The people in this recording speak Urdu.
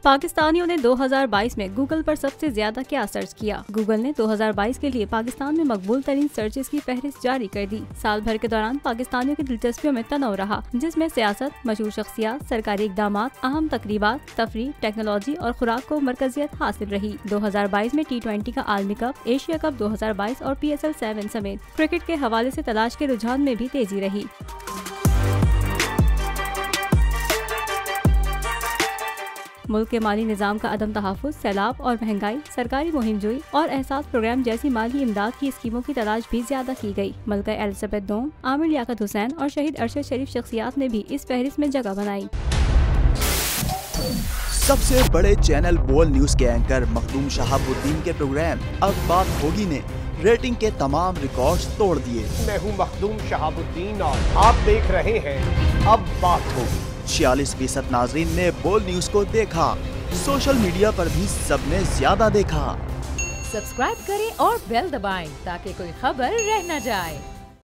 پاکستانیوں نے 2022 میں گوگل پر سب سے زیادہ کیا سرچ کیا؟ گوگل نے 2022 کے لیے پاکستان میں مقبول ترین سرچز کی فہرست جاری کر دی۔ سال بھر کے دوران پاکستانیوں کی دلچسپیوں میں تنوع رہا، جس میں سیاست، مشہور شخصیات، سرکاری اقدامات، اہم تقریبات، تفریح، ٹیکنالوجی اور خوراک کو مرکزیت حاصل رہی۔ 2022 میں T20 کا عالمی کپ، ایشیا کپ 2022 اور PSL 7 سمیت کرکٹ کے حوالے سے تلاش کے رجحان میں بھی تیزی رہی۔ ملک کے مالی نظام کا عدم تحفظ، سیلاب اور مہنگائی، سرکاری مہم جوئی اور احساس پروگرام جیسی مالی امداد کی اسکیموں کی تلاش بھی زیادہ کی گئی۔ ملکہ ایلزبتھ دوم، عامر لیاقت حسین اور شہید ارشد شریف شخصیات نے بھی اس فہرست میں جگہ بنائی۔ سب سے بڑے چینل بول نیوز کے اینکر مخدوم شہاب الدین کے پروگرام اب بات ہوگی نے ریٹنگ کے تمام ریکارڈز توڑ دیے۔ میں ہوں مخدوم شہاب الدین اور آپ دیکھ رہے ہیں اب بات ہوگی۔ 46% ناظرین نے بول نیوز کو دیکھا، سوشل میڈیا پر بھی سب نے زیادہ دیکھا۔ سبسکرائب کریں اور بیل دبائیں تاکہ کوئی خبر رہ نہ جائے۔